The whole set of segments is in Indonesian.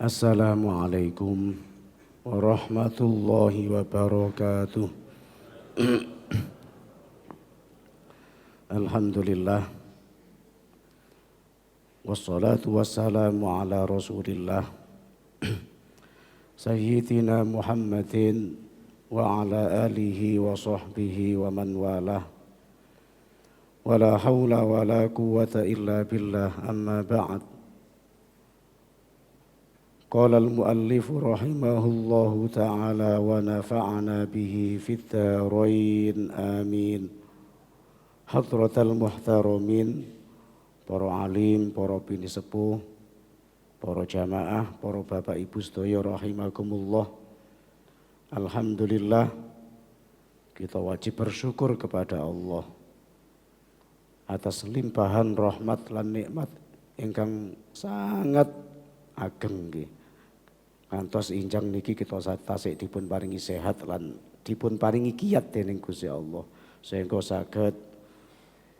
Assalamualaikum warahmatullahi wabarakatuh. Alhamdulillah. Wassalatu wassalamu ala rasulillah Sayyidina Muhammadin wa ala alihi wa sahbihi wa man walah. Wala hawla wala quwwata illa billah, amma ba'd. Qala al-muallif rahimahullahu ta'ala wa nafa'ana bihi fid dharain amin. Hadratal muhtaramin, para alim, para bini sepuh, para jamaah, para bapak ibu sedaya rahimakumullah. Alhamdulillah, kita wajib bersyukur kepada Allah atas limpahan rahmat lan nikmat ingkang sangat ageng nggih. Ngantos injang niki kita tasik dipun paringi sehat lan dipun paringi kiat dening Gusti Allah sehingga saged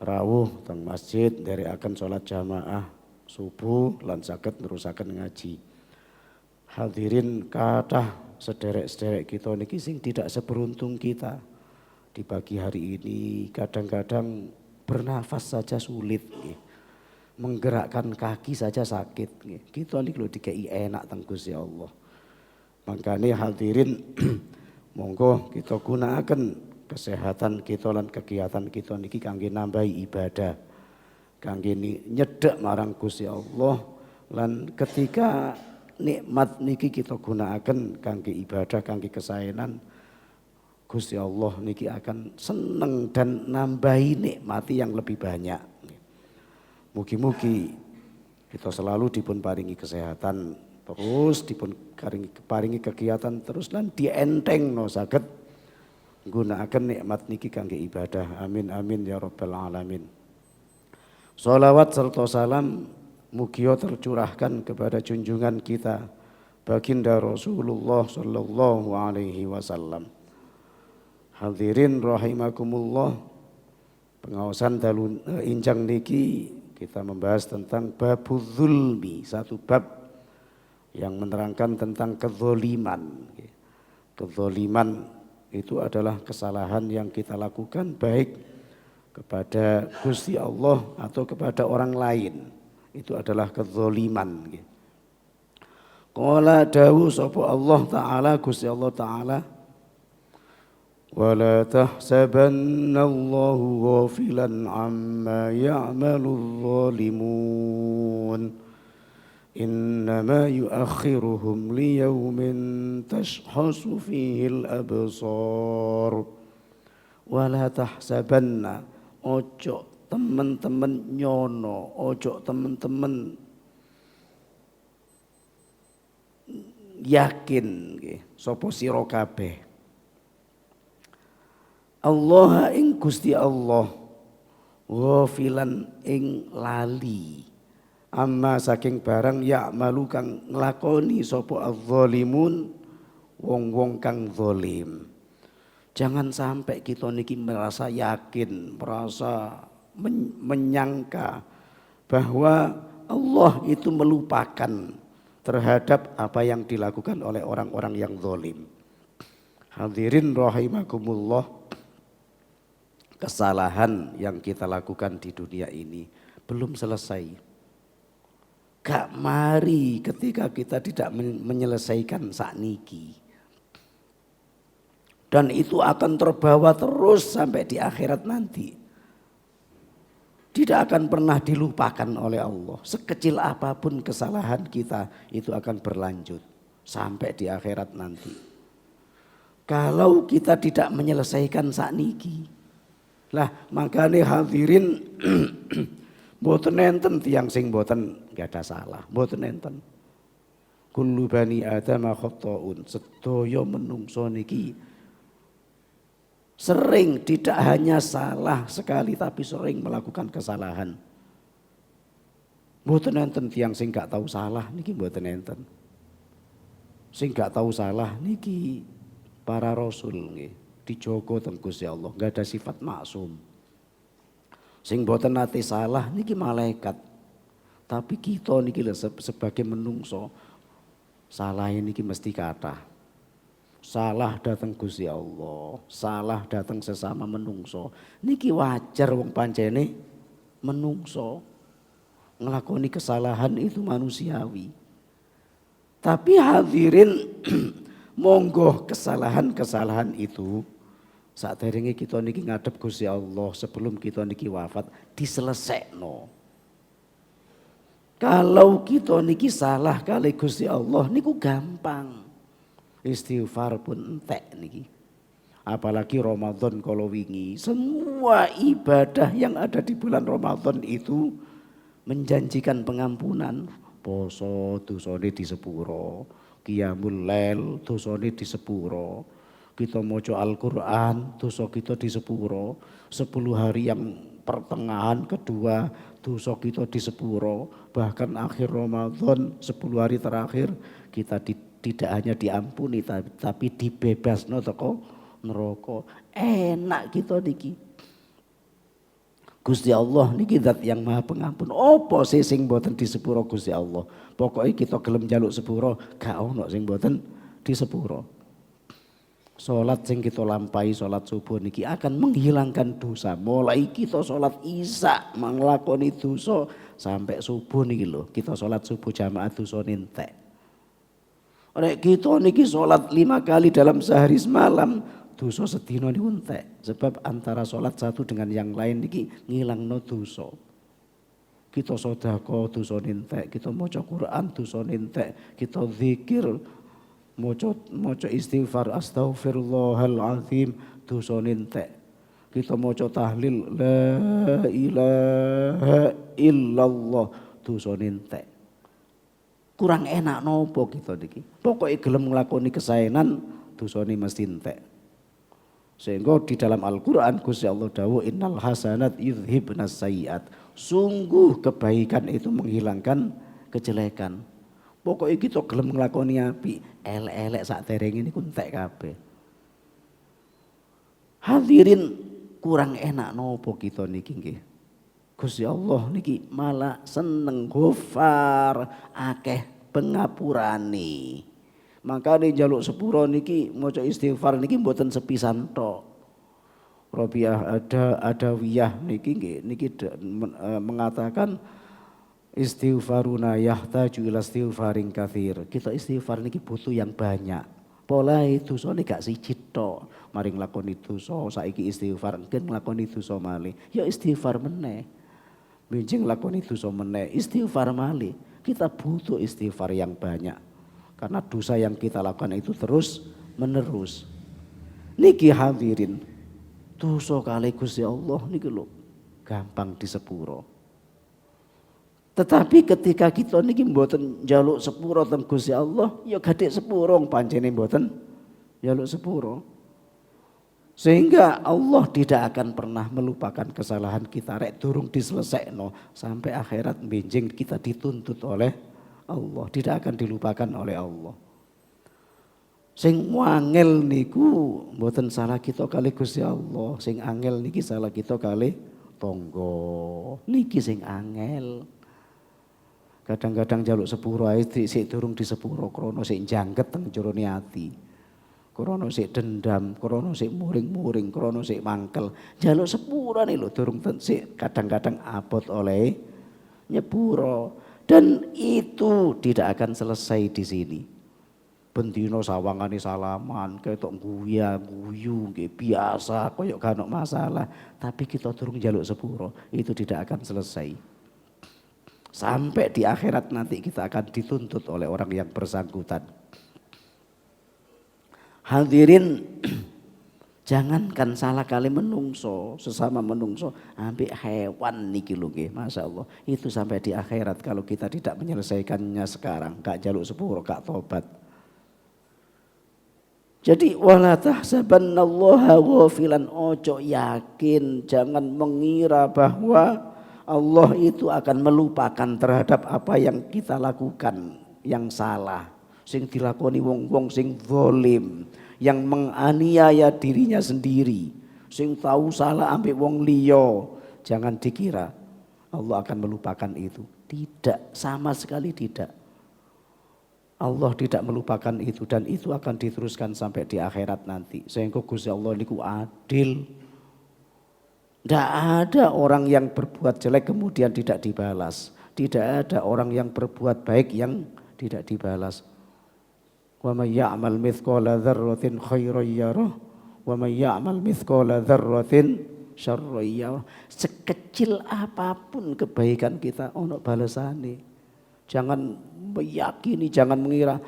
rawuh teng masjid nderekaken salat jamaah subuh lan saged nerusaken ngaji. Hadirin kathah sederek-sederek kita niki sing tidak seberuntung kita di pagi hari ini. Kadang-kadang bernafas saja sulit nggih. Menggerakkan kaki saja sakit nggih. Kita niki lho dikei enak teng Gusti Allah. Makanya hadirin monggo kita gunakan kesehatan kita lan kegiatan kita niki kangge nambahi ibadah, kangge nyedhek marang Gusti Allah, lan ketika nikmat niki kita gunakan kangge ibadah, kangge kesaenan, Gusti Allah niki akan seneng dan nambahi nikmati yang lebih banyak. Mugi-mugi kita selalu dipun paringi kesehatan terus, dipun paringi kegiatan terus, lan dientengno saged gunakan nikmat niki kangge ibadah. Amin amin ya rabbal alamin. Sholawat serta salam mugia tercurahkan kepada junjungan kita baginda Rasulullah sallallahu alaihi wasallam. Hadirin rahimakumullah, pengaosan dalu injang niki kita membahas tentang babul zulmi, satu bab yang menerangkan tentang kezaliman. Kezaliman itu adalah kesalahan yang kita lakukan baik kepada Gusti Allah atau kepada orang lain. Itu adalah kezaliman. Qala dawu sapa Allah Ta'ala, Gusti Allah Ta'ala, wala tahsabanna Allahu ghafilan amma ya'malul zalimun. Innama yuakhiruhum liyaumin tashkhasu fihil absar. Wala tahsabanna, ojo teman-teman nyono, ojo teman-teman yakin sapa sira kabeh Allah ing Gusti Allah ghafilan ing lali amma saking barang ya'malu kang nglakoni sapa az-zalimun, wong-wong kang zalim. Jangan sampai kita niki merasa yakin, merasa menyangka bahwa Allah itu melupakan terhadap apa yang dilakukan oleh orang-orang yang zalim. Hadirin rahimakumullah, kesalahan yang kita lakukan di dunia ini belum selesai. Gak mari ketika kita tidak menyelesaikan sakniki. Dan itu akan terbawa terus sampai di akhirat nanti. Tidak akan pernah dilupakan oleh Allah. Sekecil apapun kesalahan kita itu akan berlanjut sampai di akhirat nanti. Kalau kita tidak menyelesaikan sakniki. Lah makanya hadirin mboten enten tiyang sing mboten gak ada salah, mboten enten. Kullu bani Adam khata'un, sedaya menungso niki sering tidak hanya salah sekali tapi sering melakukan kesalahan. Mboten enten tiyang sing gak tahu salah niki, mboten enten. Sing gak tahu salah niki para rasul nggih, dijogo teng Gusti Allah, gak ada sifat maksum. Sing boten nate salah niki malaikat. Tapi kita niki sebagai menungso Salah ini mesti kathah. Salah datang Gusti Allah, salah datang sesama menungso. Niki wajar wong pancene menungso. Ngelakoni kesalahan itu manusiawi. Tapi hadirin monggo kesalahan-kesalahan itu saderenge kita niki ngadep Gusti Allah sebelum kita niki wafat diselesekno. Kalau kita niki salah kali Gusti Allah niku gampang. Istighfar pun entek niki. Apalagi Ramadan kalau wingi, semua ibadah yang ada di bulan Ramadan itu menjanjikan pengampunan. Poso dosane di sepuro, qiyamul lail dosane di sepuro. Kita maca Al-Qur'an dosa kita di sepuro. 10 hari yang pertengahan kedua dosa kita di sepuro. Bahkan akhir Ramadan 10 hari terakhir kita tidak hanya diampuni tapi dibebasno teko neraka. Enak kita niki. Gusti Allah niki zat yang Maha Pengampun. Apa sih sing mboten disepuro Gusti Allah? Pokoknya kita gelem njaluk sepuro, gak ono sing mboten disepuro. Salat sing kita lampahi salat subuh niki akan menghilangkan dosa. Mulai kita salat isya nglakoni dosa sampai subuh niki lho. Kita salat subuh jamaah dosa entek. Nek kita niki salat 5 kali dalam sehari semalam, dosa sedina niku entek. Sebab antara salat satu dengan yang lain niki ngilangno dosa. Kita sedekah dosa entek, kita maca Quran dosa entek, kita zikir maca istighfar astaghfirullahalazim dosa entek. Kita maca tahlil la ilaha illallah dosa entek. Kurang enak nopo kita niki. Pokoke gelem nglakoni kesaenan dosane mesti entek. Sehingga di dalam Al-Qur'an Gusti Allah dawuh innal hasanat yudhibnas sayyiat. Sungguh kebaikan itu menghilangkan kejelekan. Pokoke kita gelem nglakoni apik, elek-elek saderenge niku entek kabeh. Hadirin kurang enak nopo kita niki nggih. Gusti Allah niki malah seneng ghafar akeh pengapurane. Makane njaluk sepuro niki maca istighfar niki mboten sepisan tok. Rabi'ah Adawiyah niki nggih niki mengatakan istighfaruna yahtaju ila istighfarin katsir. Kita istighfar niki butuh yang banyak. Pola itu dosane gak siji tok. Mari nglakoni dosa saiki istighfar, engken nglakoni dosa malih. Ya istighfar meneh. Benjing lakoni dosa meneh, istighfar malih. Kita butuh istighfar yang banyak. Karena dosa yang kita lakukan itu terus menerus. Niki hadirin, dosa kali Gusti Allah niki lho gampang disepuro. Tetapi ketika kita niki mboten njaluk sepuro teng Gusti Allah, ya gadik sepuro pancene mboten njaluk sepuro. Sehingga Allah tidak akan pernah melupakan kesalahan kita rek durung diselesekno sampai akhirat benjing kita dituntut oleh Allah, tidak akan dilupakan oleh Allah. Sing wangel niku mboten salah kita kali Gusti Allah, sing angel niki salah kita kali tangga. Niki sing angel. Kadang-kadang njaluk sepuro ae sik durung disepuro krana sik jangket teng jerone ati. Krono sik dendam, krono sik muring-muring, krono sik mangkel. Njaluk sepurane lho durung sik kadang-kadang abot oleh nyepuro. Dan itu tidak akan selesai di sini. Bendino sawangane salaman, ketok guyu nggih biasa, koyo gak ono masalah. Tapi kita durung njaluk sepuro, itu tidak akan selesai. Sampai di akhirat nanti kita akan dituntut oleh orang yang bersangkutan. Hadirin, jangankan salah kali menungso, sesama menungso, ambek hewan niki lho nggih, masyaallah. Itu sampai di akhirat kalau kita tidak menyelesaikannya sekarang, gak jaluk sepuro, gak tobat. Jadi wala tahsabannallaha ghafilan, ojo yakin, jangan mengira bahwa Allah itu akan melupakan terhadap apa yang kita lakukan yang salah. Sing dilakoni wong-wong sing zalim, yang menganiaya dirinya sendiri, sing tahu salah ambek wong liya. Jangan dikira Allah akan melupakan itu. Tidak, sama sekali tidak. Allah tidak melupakan itu dan itu akan diteruskan sampai di akhirat nanti. Sehingga Gusti Allah niku adil. Tidak ada orang yang berbuat jelek kemudian tidak dibalas. Tidak ada orang yang berbuat baik yang tidak dibalas. Wa may ya'mal mithqala dzarratin khairan yarah wa may ya'mal mithqala dzarratin syarran yarah. Sekecil apapun kebaikan kita ono balesane. Jangan meyakini, jangan mengira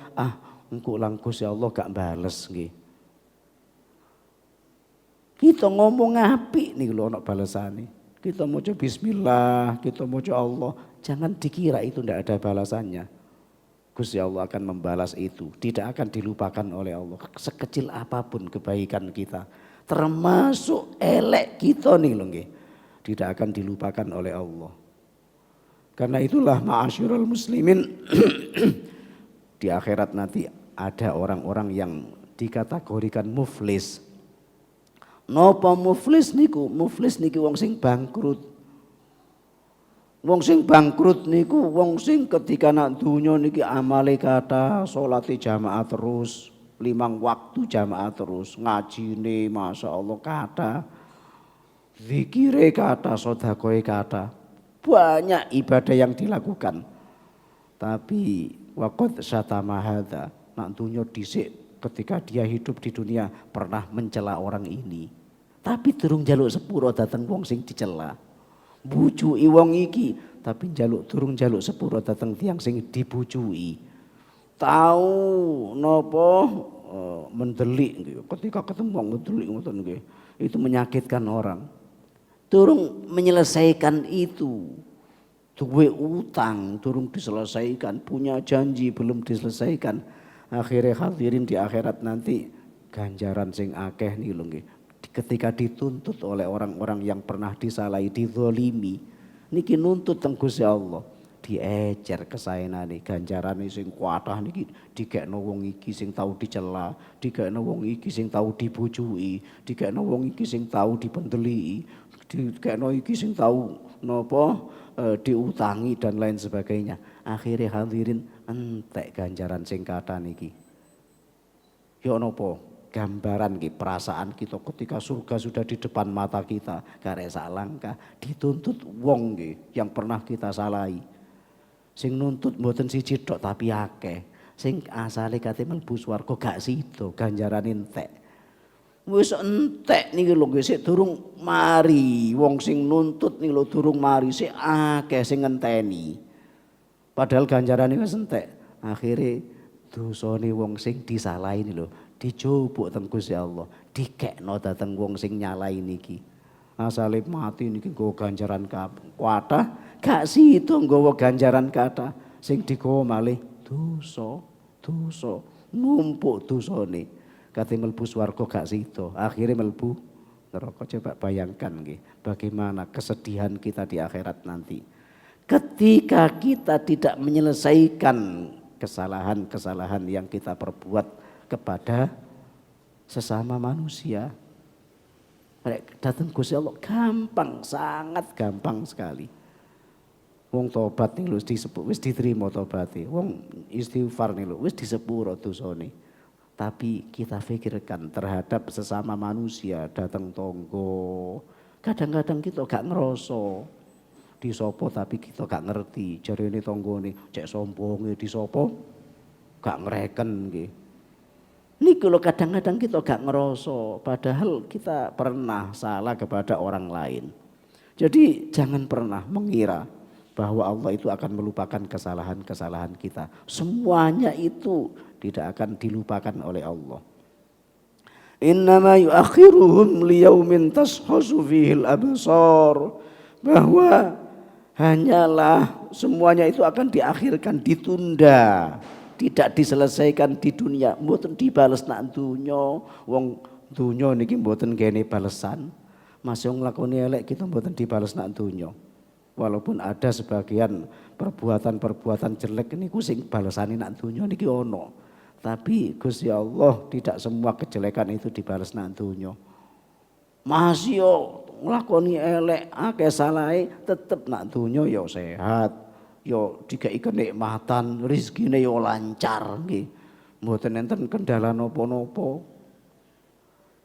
engko Gusti Allah gak bales nggih. Kita ngomong apik nih lho ono balesane. Kita maca bismillah, kita maca Allah, jangan dikira itu tidak ada balasannya. Gusti Allah akan membalas itu, tidak akan dilupakan oleh Allah. Sekecil apapun kebaikan kita, termasuk elek kita nih lho nggih, tidak akan dilupakan oleh Allah. Karena itulah ma'asyiral muslimin di akhirat nanti ada orang-orang yang dikategorikan muflis. Napa muflis niku? Muflis niki wong sing bangkrut. Wong sing bangkrut niku wong sing ketika nak dunya niki amale kathah, salate jamaah terus, 5 waktu jamaah terus, ngajine masyaallah kathah. Zikire kathah, sedekahe kathah. Banyak ibadah yang dilakukan. Tapi waqad syatama hadza, nak dunya dhisik ketika dia hidup di dunia pernah mencela orang ini. Tapi durung njaluk sepuro dateng wong sing dicela. Bujuki wong iki, tapi durung njaluk sepuro dateng tiyang sing dibujuki. Tahu napa mendelik nggih. Ketika ketemu wong mendelik ngoten nggih, itu menyakitkan orang. Durung menyelesaikan itu. Duwe utang durung diselesaikan, punya janji belum diselesaikan. Akhirnya hadirin di akhirat nanti ganjaran sing akeh nih lho nggih. Ketika dituntut oleh orang-orang yang pernah disalahi, dizalimi, niki nuntut teng Gusti Allah, diecer kesaenane ganjarane sing kuatah niki dikekno wong iki sing tau dicela, dikekno wong iki sing tau dibujuki, dikekno wong iki sing tau dipendeliki, dikekno iki sing tau napa diutangi dan lain sebagainya. Akhirnya hadirin entek ganjaran sing kathah niki. Ya napa? Gambaran ki perasaan kita ketika surga sudah di depan mata kita, karek sak langkah dituntut wong ki yang pernah kita salahi. Sing nuntut mboten siji tok tapi akeh. Sing asale kate mlebu swarga gak sida, ganjarane entek. Wis entek niki lho nggih sik durung mari. Wong sing nuntut niki lho durung mari sik akeh sing ngenteni. Padahal ganjarane wis entek. Akhire dosane wong sing disalahi niki lho dijupuk teng Gusti Allah, dikekno dateng wong sing nyalai niki. Asale mati niki nggo ganjaran kathah, gak sida nggawa ganjaran kathah, sing digawa malih dosa, numpuk dosane. Kate mlebu swarga gak sida, akhire mlebu neraka. Coba bayangkan nggih, bagaimana kesedihan kita di akhirat nanti. Ketika kita tidak menyelesaikan kesalahan-kesalahan yang kita perbuat kepada sesama manusia. Datang Gusti Allah gampang, sangat gampang sekali. Wong tobat nih lho wis diterima tobaté. Wong istighfar nih lho wis disepuro dosane. Tapi kita pikirkan terhadap sesama manusia, datang tonggo. Kadang-kadang kita gak ngerasa disopo tapi kita gak ngerti. Jarene tanggane cek sombonge disopo gak ngereken nggih. Niku lho kadang-kadang kita gak ngerasa, padahal kita pernah salah kepada orang lain. Jadi jangan pernah mengira bahwa Allah itu akan melupakan kesalahan-kesalahan kita. Semuanya itu tidak akan dilupakan oleh Allah. Innama yuakhiruhum liyaumin tashkhasu fihil absar. Bahwa hanyalah semuanya itu akan diakhirkan, ditunda. Tidak diselesaikan di dunia, mboten dibales nak dunya. Wong dunya niki mboten kene balesan. Masih nglakoni elek kita mboten dibales nak dunya. Walaupun ada sebagian perbuatan-perbuatan jelek niku sing balesane nak dunya niki ono. Tapi Gusti Allah tidak semua kejelekan itu dibales nak dunya. Masih yo nglakoni elek akeh salahe tetep nak dunya yo sehat. yo dikai kenikmatan, rezekine yo lancar nggih. Mboten enten kendala napa-napa.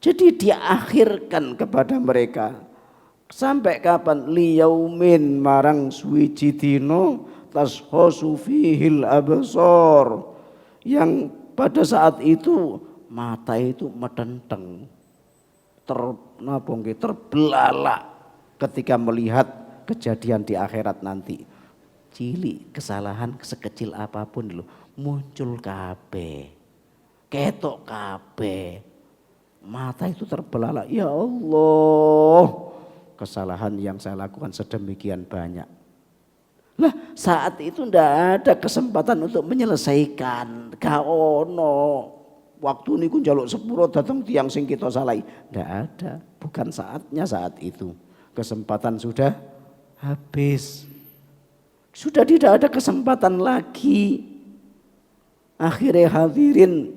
Jadi diakhirkan kepada mereka sampai kapan liyaumin marang suwiji dina tashasu fihil absar, yang pada saat itu mata itu metenteng terbelalak ketika melihat kejadian di akhirat nanti. Cilik kesalahan sekecil apapun lho muncul kabeh, ketok kabeh, mata itu terbelalak. Ya Allah, kesalahan yang saya lakukan sedemikian banyak. Lah saat itu ndak ada kesempatan untuk menyelesaikan. Gak ono waktu niku njaluk sepuro datang tiang sing kita salahi. Ndak ada, bukan saatnya saat itu. Kesempatan sudah habis. Sudah tidak ada kesempatan lagi. Akhirnya hadirin,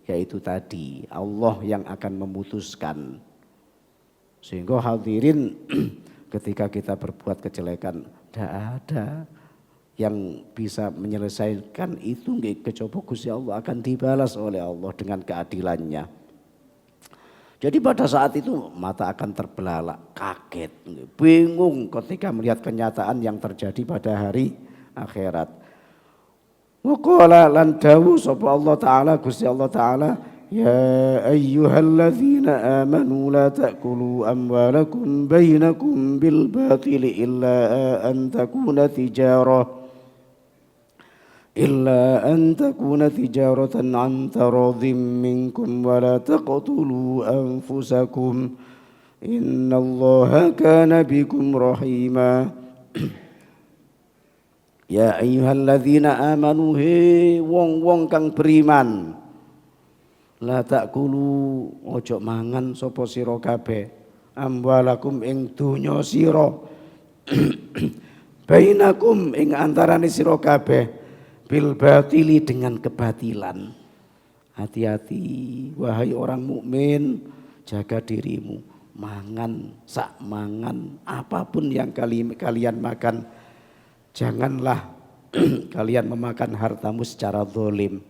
yaitu tadi Allah yang akan memutuskan. Sehingga hadirin ketika kita berbuat kejelekan, tidak ada yang bisa menyelesaikan itu, kecoba Gusti Allah akan dibalas oleh Allah dengan keadilannya. Jadi pada saat itu mata akan terbelalak, kaget, bingung ketika melihat kenyataan yang terjadi pada hari akhirat. Wa qala lan dawu sapa Allah taala, Gusti Allah taala, ya ayyuhalladzina amanu la ta'kulu amwalakum bainakum bil batili illa an takuna tijaratan an taradhim minkum wa la taqtulu anfusakum innallaha kana bikum rahima. Ya ayyuhalladzina amanu, he wong-wong kang beriman, la ta'kulu ojo mangan sapa sira kabeh amwalakum ing dunya sira bainakum ing antarane sira kabeh bil batili dengan kebatilan. Hati-hati wahai orang mukmin, jaga dirimu, mangan sak mangan apapun yang kalian makan, janganlah kalian memakan hartamu secara zalim.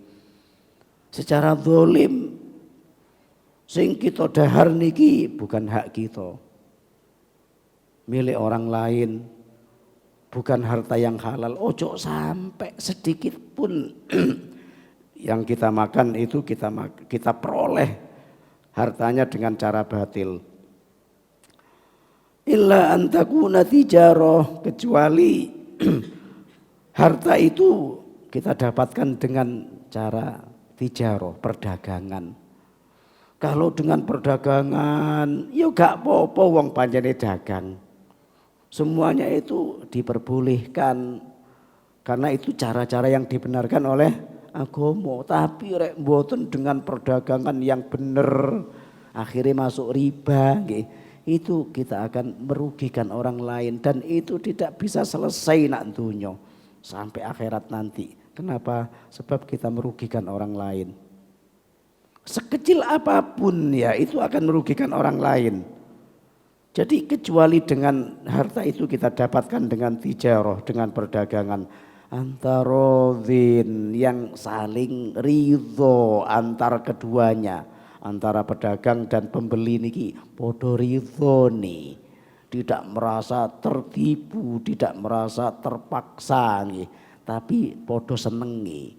Secara zalim sing kita dahar niki bukan hak kita, milik orang lain, bukan harta yang halal. Ojo sampai sedikit pun yang kita makan itu kita peroleh hartanya dengan cara batil. Illa antakuna tijarah, kecuali harta itu kita dapatkan dengan cara tijarah, perdagangan. Kalau dengan perdagangan ya gak apa-apa, wong pancene dagang. Semuanya itu diperbolehkan karena itu cara-cara yang dibenarkan oleh agama. Tapi rek mboten dengan perdagangan yang bener akhirnya masuk riba, itu kita akan merugikan orang lain dan itu tidak bisa selesai nak dunya sampai akhirat nanti. Kenapa? Sebab kita merugikan orang lain. Sekecil apapun ya itu akan merugikan orang lain. Jadi kecuali dengan harta itu kita dapatkan dengan tijarah, dengan perdagangan antarodhin yang saling ridho antar keduanya, antara pedagang dan pembeli niki podo ridho nih, tidak merasa tertipu, tidak merasa terpaksa nih, tapi podo senengi.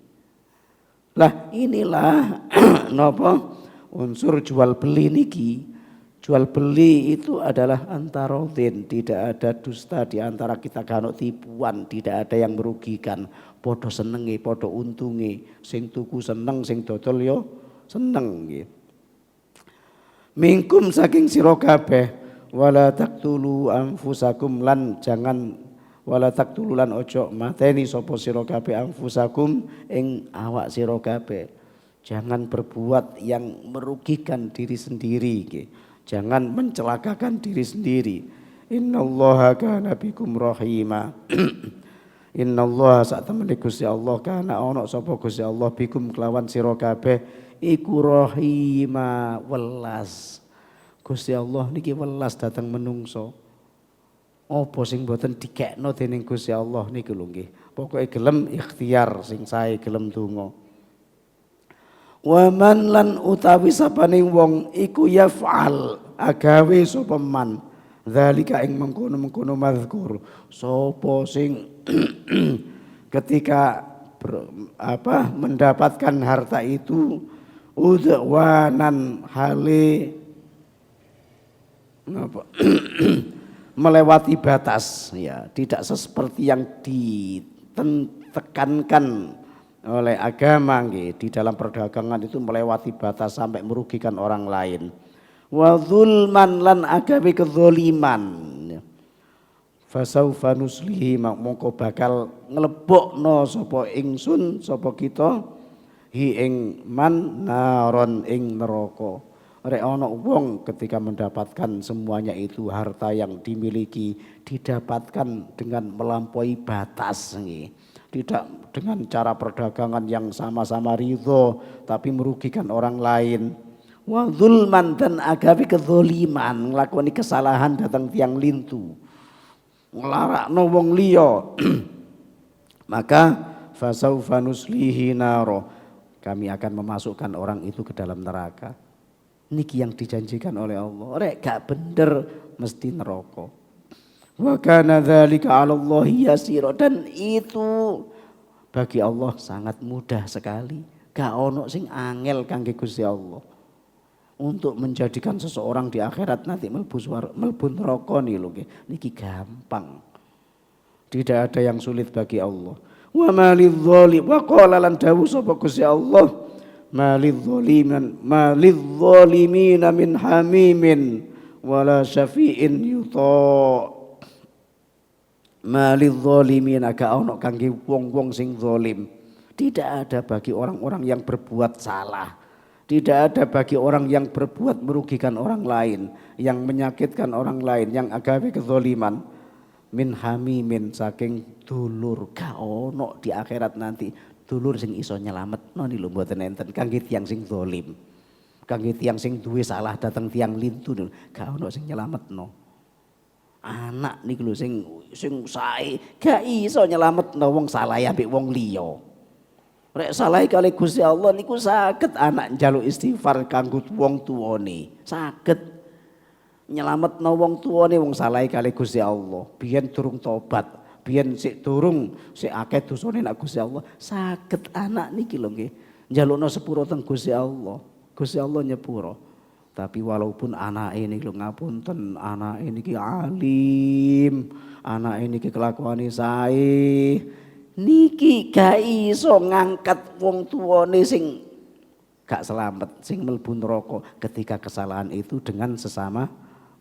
Lah inilah napa unsur jual beli niki. Jual beli itu adalah antarodhin, tidak ada dusta di antara kita, gak tipuan, tidak ada yang merugikan. Podo senengi, podo untungi, sing tuku seneng, sing dodol yo seneng. Mingkum saking sira kabeh, wala taqtulu anfusakum, lan jangan wala taqtulu lan ojo mateni sapa sira kabeh anfusakum ing awak sira kabeh. Jangan berbuat yang merugikan diri sendiri. Jangan mencelakakan diri sendiri. Innallaha kana bikum rahima. Innallaha sak temene Gusti Allah kana ana sapa Gusti Allah bikum kelawan sira kabeh iku rahima, welas. Gusti Allah niki welas dateng menungso. Apa sing mboten dikekno dening Gusti Allah niku lho nggih. Pokoke gelem ikhtiar sing sae gelem donga. Wa man lan utawi sapane wong iku yaf'al agawe sapa man zalika ing mengkono-mengkono mazkur sapa sing ketika mendapatkan harta itu udwanan hale melewati batas ya, tidak seperti yang ditekankan oleh agama nggih, di dalam perdagangan itu melewati batas sampai merugikan orang lain. Wa zulman lan agawe kezaliman. Fasaufa nuslihi mongko bakal nglebokno sapa ingsun sapa kita hi ing man naron ing neraka. Rek ana wong ketika mendapatkan semuanya itu harta yang dimiliki didapatkan dengan melampaui batas nggih. Tidak dengan cara perdagangan yang sama-sama ridho tapi merugikan orang lain. Wa zulman dan agawe kezaliman, nglakoni kesalahan datang tiang lintu. Nglarakno wong liya. Maka fasaufa nuslihi naro, kami akan memasukkan orang itu ke dalam neraka. Niki yang dijanjikan oleh Allah. Rek gak bener mesti neraka. Wa kana dzalika 'ala Allahi yasira, dan itu bagi Allah sangat mudah sekali. Gak ono sing angel kangge Gusti Allah. Untuk menjadikan seseorang di akhirat nanti mlebu neraka niki gampang. Tidak ada yang sulit bagi Allah. Wa malidz zalim wa qala lan dawu sapa Gusti Allah malidz zalimin min hamimin wala syafi'in yuta. Malidz zalimin aga ono kangge wong-wong sing zalim. Tidak ada bagi orang-orang yang berbuat salah. Tidak ada bagi orang yang berbuat merugikan orang lain, yang menyakitkan orang lain, yang agawe kezaliman. Min hamimin saking dulur, gak ono di akhirat nanti dulur sing iso nyelametno nih lho mboten enten kangge tiyang sing zalim. Kangge tiyang sing duwe salah dateng tiyang lintu lho, gak ono sing nyelametno. Anak niku lho sing sae gak iso nyelametno wong salah ambek wong liya. Rek salah kali Gusti Allah niku saged anak njaluk istighfar kanggo wong tuwane. Saged nyelametno wong tuwane wong salah kali Gusti Allah. Biyen durung tobat, biyen sik durung sik akeh dosane nek Gusti Allah. Saged anak niki lho nggih njalukno sepuro teng Gusti Allah. Gusti Allah nyepuro. Tapi walaupun anak ini lho ngapunten, anak ini ki alim, anak ini ki kelakuane sae. Niki gak iso ngangkat wong tuane sing gak selamat, sing mlebu neraka ketika kesalahan itu dengan sesama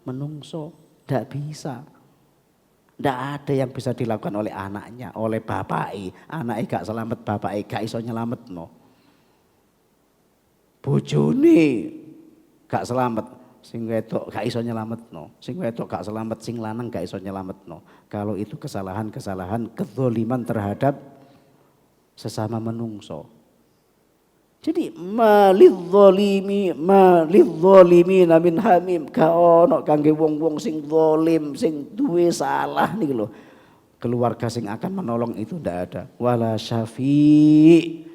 menungso. Ndak bisa. Ndak ada yang bisa dilakukan oleh anaknya, oleh bapake. Anake gak selamat, bapake gak iso nyelametno. Bojone gak selamat, sing wedok gak iso nyelametno. Sing wedok gak selamat, sing lanang gak iso nyelametno. Kalau itu kesalahan-kesalahan kezaliman terhadap sesama menungso. Jadi malidz zalimin min hamim, gak ono kangge wong-wong sing zalim, sing duwe salah niki lho. Keluarga sing akan menolong itu ndak ada. Wala syafi'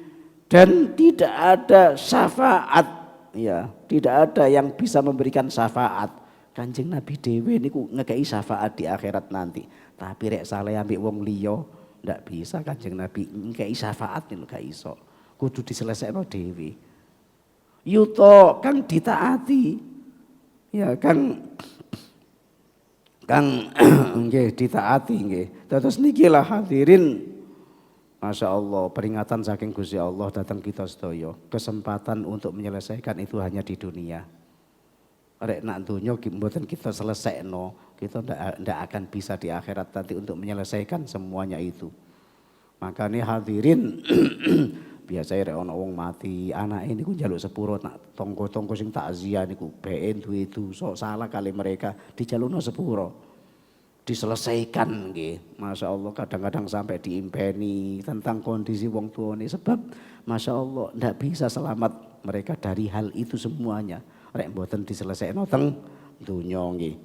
dan tidak ada syafaat. Ya, tidak ada yang bisa memberikan syafaat. Kanjeng Nabi dhewe niku ngekei syafaat di akhirat nanti. Tapi rek saleh ambek wong liya ndak bisa Kanjeng Nabi ngekei syafaat niku gak iso. Kudu diselesekno dhewe. Yuto kang ditaati. Ya, kang nggih ditaati nggih. Terus niki lah hadirin, Masya Allah, peringatan saking Gusti Allah datang kita sedaya. Kesempatan untuk menyelesaikan itu hanya di dunia. Rek nak dunya mboten kita selesaikan, kita ndak akan bisa di akhirat nanti untuk menyelesaikan semuanya itu. Makanya hadirin biasanya rek ana wong mati, anak ini ku njaluk sepuro nak tonggo-tonggo sing takziah niku beken duwe dosa salah kali mereka dijalukno sepuro. Diselesaikan nggih. Masya Allah kadang-kadang sampai diimpeni tentang kondisi wong tuane sebab Masya Allah ndak bisa selamat mereka dari hal itu semuanya. Rek mboten diselesaikan teng dunya nggih.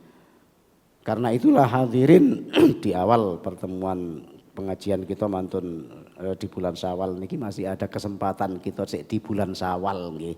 Karena itulah hadirin di awal pertemuan pengajian kita mantun di bulan Syawal niki masih ada kesempatan kita di bulan Syawal nggih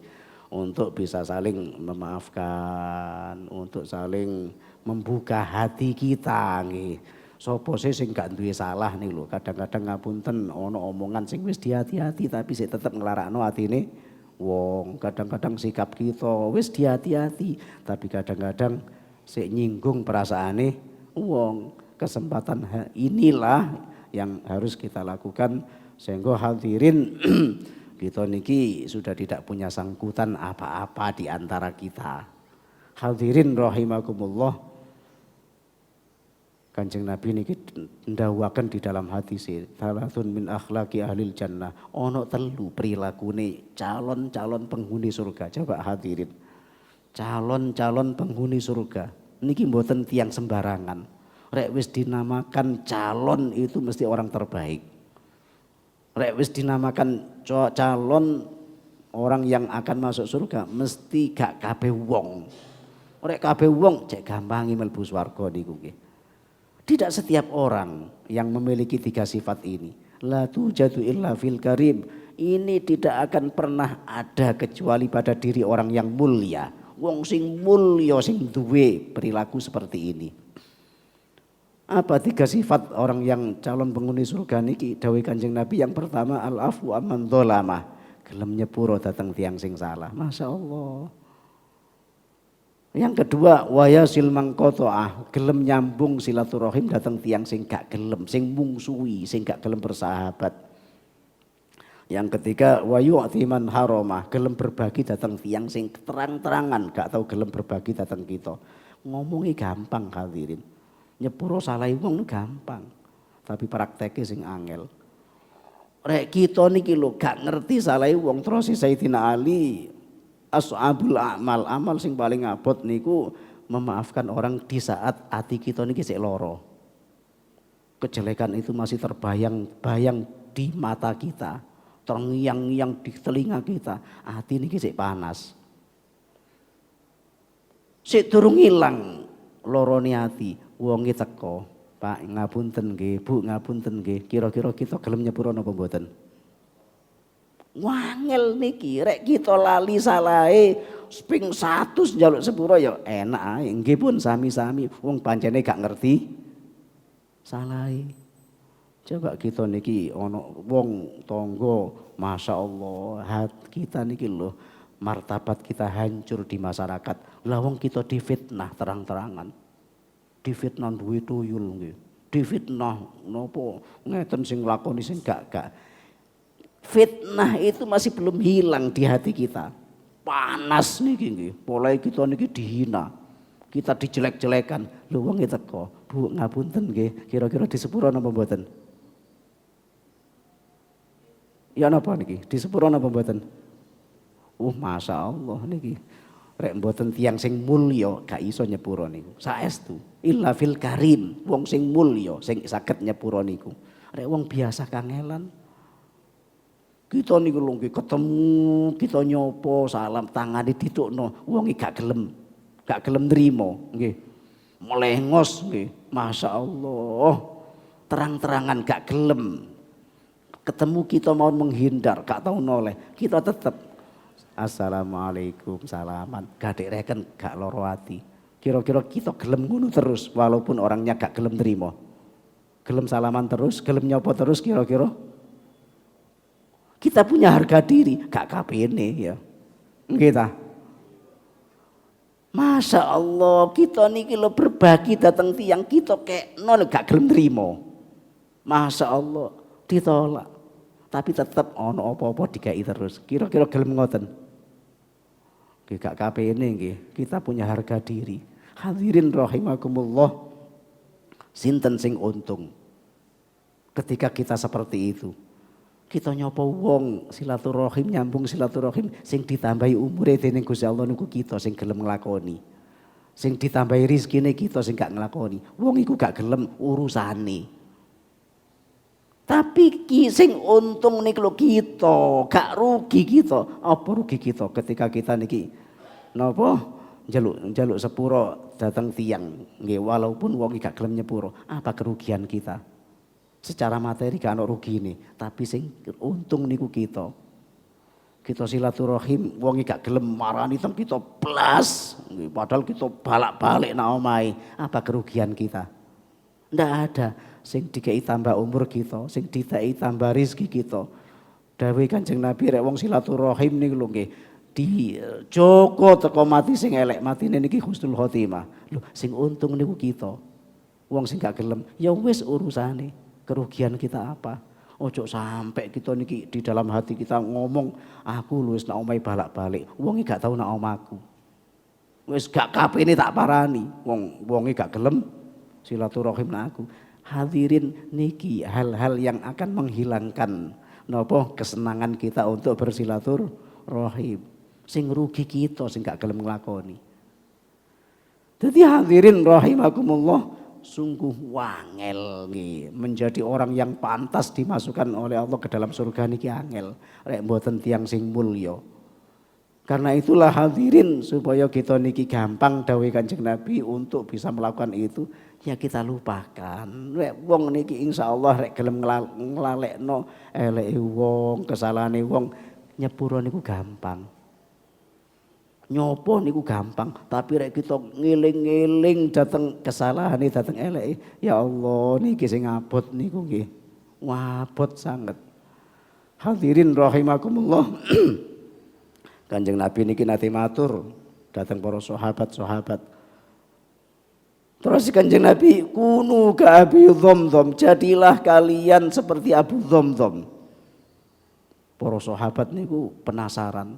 untuk bisa saling memaafkan, untuk saling membuka hati kita nggih. Sopo sing gak duwe salah nih lho, kadang-kadang ngapunten ono omongan sing wis dihati-hati tapi sik tetep nglarakno atine wong. Kadang-kadang sikap kita wis dihati-hati tapi kadang-kadang sik nyinggung perasaane wong. Kesempatan inilah yang harus kita lakukan sehingga hadirin kita niki sudah tidak punya sangkutan apa-apa di antara kita. Hadirin rahimakumullah. Kanjeng Nabi niki ndawuhaken di dalam hadis salatun min akhlaqi ahlil jannah. Ono telu prilakune calon-calon penghuni surga. Coba hadirin. Calon-calon penghuni surga. Niki mboten tiyang sembarangan. Rek wis dinamakan calon itu mesti orang terbaik. Rek wis dinamakan calon orang yang akan masuk surga mesti gak kabeh wong. Rek kabeh wong cek gampangi mlebu swarga niku nggih. Tidak setiap orang yang memiliki tiga sifat ini. La tujadu illa fil karim. Ini tidak akan pernah ada kecuali pada diri orang yang mulia. Wong sing mulya sing duwe perilaku seperti ini. Apa tiga sifat orang yang calon penghuni surga niki dawuh Kanjeng Nabi? Yang pertama al-afu amman dzalama. Gelem nyepuro datang tiang sing salah. Masya Allah. Yang kedua wayasil mangqata'ah, gelem nyambung silaturahim datang tiang sing gak gelem, sing mungsuhi, sing gak gelem bersahabat. Yang ketiga wayu'ti man haramah, gelem berbagi datang tiang sing terang-terangan gak tahu gelem berbagi datang kita. Ngomongi gampang hadirin. Nyepuro salah wong gampang, tapi prakteknya sing angel. Rek kita niki lho gak ngerti salah wong terus Sayyidina Ali ashabul amal sing paling abot niku memaafkan orang di saat hati kita niki sik loro. Kejelekan itu masih terbayang-bayang di mata kita, terngiang-ngiang di telinga kita, hati niki sik panas. Sik durung ilang lorone ati, wonge teko, Pak ngapunten nggih, Bu ngapunten nggih, kira-kira kita gelem nyepuro napa mboten? Wangel niki rek kita lali salahe ping 100 njaluk sepuro ya enak ae nggih pun sami-sami wong pancene gak ngerti salahe. Coba kita niki ana wong tangga masyaallah hati kita niki lho martabat kita hancur di masyarakat. Lah wong kita difitnah terang-terangan. Difitnah duwe tuyul nggih. Difitnah napa ngeten sing lakoni sing gak. Fitnah itu masih belum hilang di hati kita. Panas niki nggih. Mulai kita niki dihina. Kita dijelek-jelekan. Lho wong teko, Bu ngapunten nggih, kira-kira disepuro napa mboten? Ya napa niki? Disepuro napa mboten? Masyaallah niki. Rek mboten tiyang sing mulya gak iso nyepuro niku. Saestu. Illa fil karim, wong sing mulya sing saged nyepuro niku. Rek wong biasa kangelan. Kita niku lho ketemu, kita nyopo salam tangane ditukno, wong gak gelem nrimo nggih. Melengos nggih. Masyaallah. Terang-terangan gak gelem. Ketemu kita mau menghindar, gak tahu noleh. Kita tetep assalamualaikum salaman. Gadek reken gak loro ati. Kira-kira kita gelem ngono terus walaupun orangnya gak gelem nrimo. Gelem salaman terus, gelem nyopo terus kira-kira kita punya harga diri, gak kapene ya. Kita. Masya Allah, kita niki lo berbagi datang tiang kita kayak nol gak gelem nrimo. Masya Allah, ditolak. Tapi tetap ono apa-apa dikai terus. Kira-kira gelem ngoten. Gak kapene nggih, kita punya harga diri. Hadirin rahimakumullah. Sinten sing untung ketika kita seperti itu. Kita nyopo wong silaturahim nyambung silaturahim sing ditambahi umure dening Gusti Allah niku kita sing gelem nglakoni. Sing ditambahi rezekine kita sing gak nglakoni. Wong iku gak gelem urusane. Tapi sing untung niku lho kita, gak rugi kita. Apa rugi kita ketika kita niki napa njaluk sepuro datang tiang nggih walaupun wong gak gelem nyepuro, apa kerugian kita? Secara materi gak ono rugine, tapi sing untung niku kita. Kita silaturahim wong gak gelem marani tem kita blas, padahal kita balak-balik nang omahe, apa kerugian kita? Ndak ada. Sing dikei tambah umur kita, sing dikei tambah rezeki kita. Dawuh Kanjeng Nabi rek wong silaturahim niku lho nggih di Joko teko mati sing elek matine niki husnul khotimah. Lho sing untung niku kita. Wong sing gak gelem ya wis urusane. Kerugian kita apa? Ojo sampai kita niki di dalam hati kita ngomong aku lho wis nak omahe balak-balik. Wonge gak tau nak omahku. Wis gak kapene tak parani. Wonge gak gelem silaturahim nak aku. Hadirin niki hal-hal yang akan menghilangkan napa kesenangan kita untuk bersilaturahim. Sing rugi kita sing gak gelem nglakoni. Jadi hadirin rahimakumullah, sungguh wangel nggih menjadi orang yang pantas dimasukkan oleh Allah ke dalam surga niki angel. Rek mboten tiyang sing mulya. Karena itulah hadirin supaya kita niki gampang dawuh Kanjeng Nabi untuk bisa melakukan itu ya kita lupakan. Rek wong niki insyaallah rek gelem nglalekno eleke wong, kesalahane wong nyepuro niku gampang. Nyopo niku gampang, tapi rek kita ngeling-eling dateng kesalahane dateng eleke, ya Allah niki sing abot niku nggih. Wabot sanget. Hadirin rahimakumullah. Kanjeng Nabi niki nate matur dateng para sahabat-sahabat. Terus Kanjeng Nabi kunu ka Abi Dhamdham, jadilah kalian seperti Abu Dhamdham. Para sahabat niku penasaran.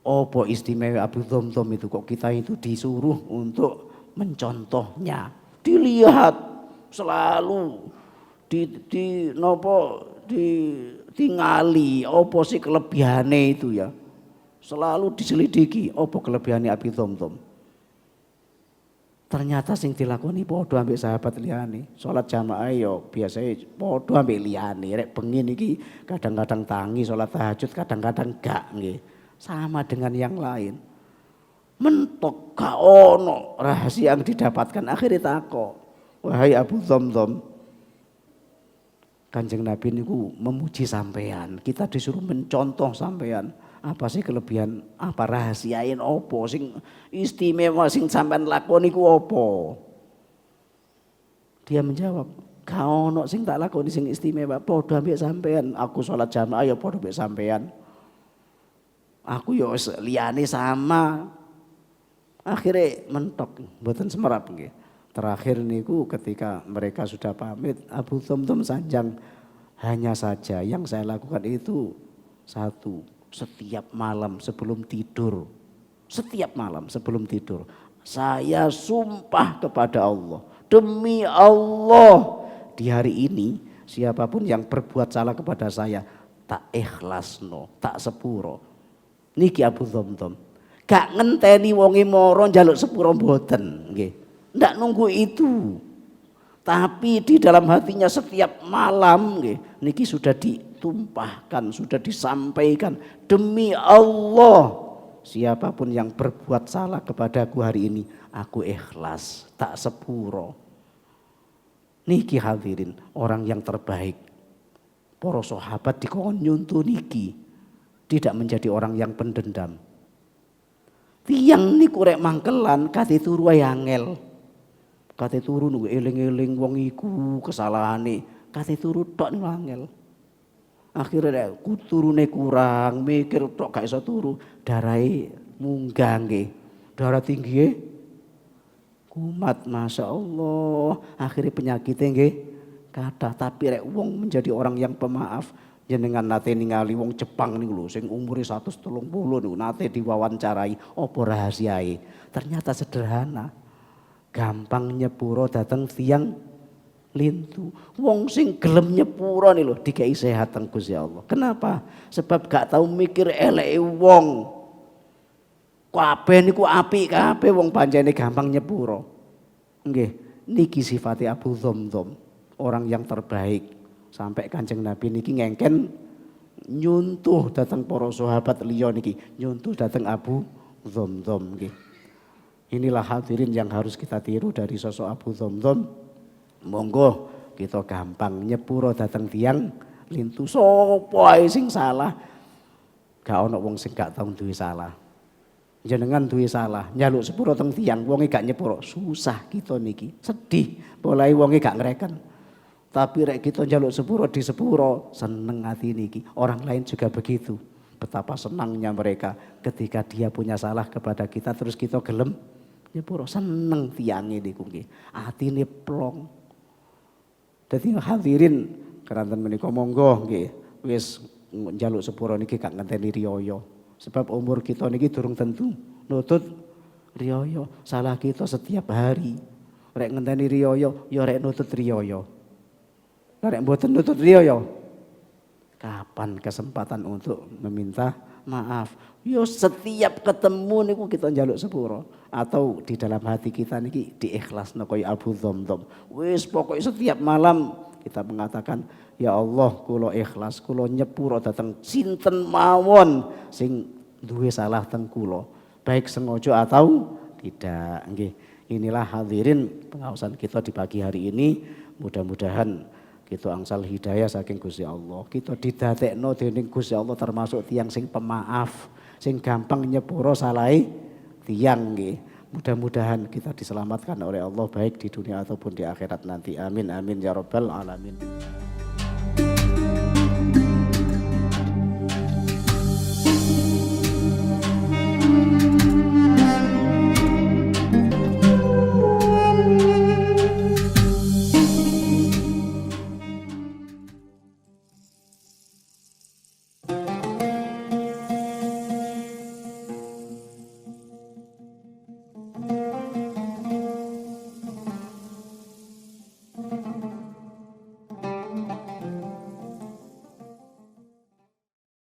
Apa istimewa Abu Dhamdham itu kok kita itu disuruh untuk mencontohnya, dilihat selalu ditingali apa sih kelebihane itu ya, selalu diselidiki apa kelebihane Abu Dhamdham. Ternyata sing dilakoni padha ambek sahabat liyane. Salat jamaah yo biasanya padha ambek liyane. Rek bengi niki kadang-kadang tangi salat tahajud, kadang-kadang gak nggih. Sama dengan yang lain. Mentok gak ono rahasia yang didapatkan. Akhirnya takok, wahai Abu Dhamdham, Kanjeng Nabi niku memuji sampean. Kita disuruh mencontoh sampean. Apa sih kelebihan, apa rahasiain opo sing istimewa sing sampean lakoni ku opo? Dia menjawab, gak ono sing tak lakoni sing istimewa, padha ambek sampean. Aku salat jamaah ya padha ambek sampean. Aku yo liyane sama. Akhirnya mentok, mboten semerap nggih. Terakhir niku ketika mereka sudah pamit, Abu Dhamdham sanjang, hanya saja yang saya lakukan itu satu, setiap malam sebelum tidur. Setiap malam sebelum tidur saya sumpah kepada Allah, demi Allah di hari ini siapapun yang berbuat salah kepada saya tak ikhlasno, tak sepuro. Niki Abu Dhamdham. Gak ngenteni wonge moro njaluk sepuro mboten nggih. Ndak nunggu itu. Tapi di dalam hatinya setiap malam nggih niki sudah ditumpahkan, sudah disampaikan, demi Allah siapapun yang berbuat salah kepadaku hari ini aku ikhlas, tak sepuro. Niki hadirin orang yang terbaik. Para sahabat dikon nyuntu niki. Tidak menjadi orang yang pendendam. Tiang niku rek mangkelan kate turu ae angel. Kate turu niku eling-eling wong iku kesalahane, kate turu tok niku angel. Akhirnya rek turune kurang, mikir tok gak iso turu, darahe munggah nggih. Darah tinggi kumat masyaallah. Akhirnya penyakitnya nggih kathah, tapi rek wong menjadi orang yang pemaaf. Jenengan nate ningali wong Jepang niku lho sing umure 130 niku nate diwawancarai apa rahasiae. Ternyata sederhana. Gampang nyepuro dateng tiang lintu. Wong sing gelem nyepuro nih lho dikei sehat teng Gusti Allah. Kenapa? Sebab gak tahu mikir eleke wong. Kabeh niku apik kabeh wong pancene gampang nyepuro. Nggih, niki sifate Abu Dhamdham, orang yang terbaik. Sampai Kanjeng Nabi niki ngengken nyuntuh datang para sahabat liya niki, nyuntuh datang Abu Dhamdham nggih. Inilah hadirin yang harus kita tiru dari sosok Abu Dhamdham. Monggo kita gampang nyepuro dateng tiyang lintu sapa ae sing salah. Gak ono wong sing gak tau duwe salah. Jenengan duwe salah, nyaluk sepuro teng tiyang wonge gak nyepuro, susah kita niki. Sedih, mulai wonge gak ngreken. Tapi rek kita njaluk sepuro di sepuro, seneng hati niki. Orang lain juga begitu. Betapa senangnya mereka ketika dia punya salah kepada kita terus kita gelem nyepuro, seneng tiyange niku nggih. Atine plong. Dadi hadirin keranten menika monggo nggih wis njaluk sepuro niki gak ngenteni riyaya. Sebab umur kita niki durung tentu nutut riyaya. Salah kita setiap hari. Rek ngenteni riyaya ya rek nutut riyaya. Rek mboten nutut riyaya. Kapan kesempatan untuk meminta maaf? Yo setiap ketemu niku kita njaluk sepuro atau di dalam hati kita niki diikhlasno kaya Abu Dhamdham. Wis pokoknya setiap malam kita mengatakan, ya Allah kula ikhlas, kula nyepuro dateng sinten mawon sing duwe salah teng kula, baik sengaja atau tidak. Nggih, inilah hadirin pengawasan kita di pagi hari ini. Mudah-mudahan kita angsal hidayah saking Gusti Allah. Kita didadekno dening Gusti Allah termasuk tiyang sing pemaaf, sing gampang nyepuro salahe tiyang nggih. Mudah-mudahan kita diselamatkan oleh Allah baik di dunia ataupun di akhirat nanti. Amin amin ya rabbal alamin.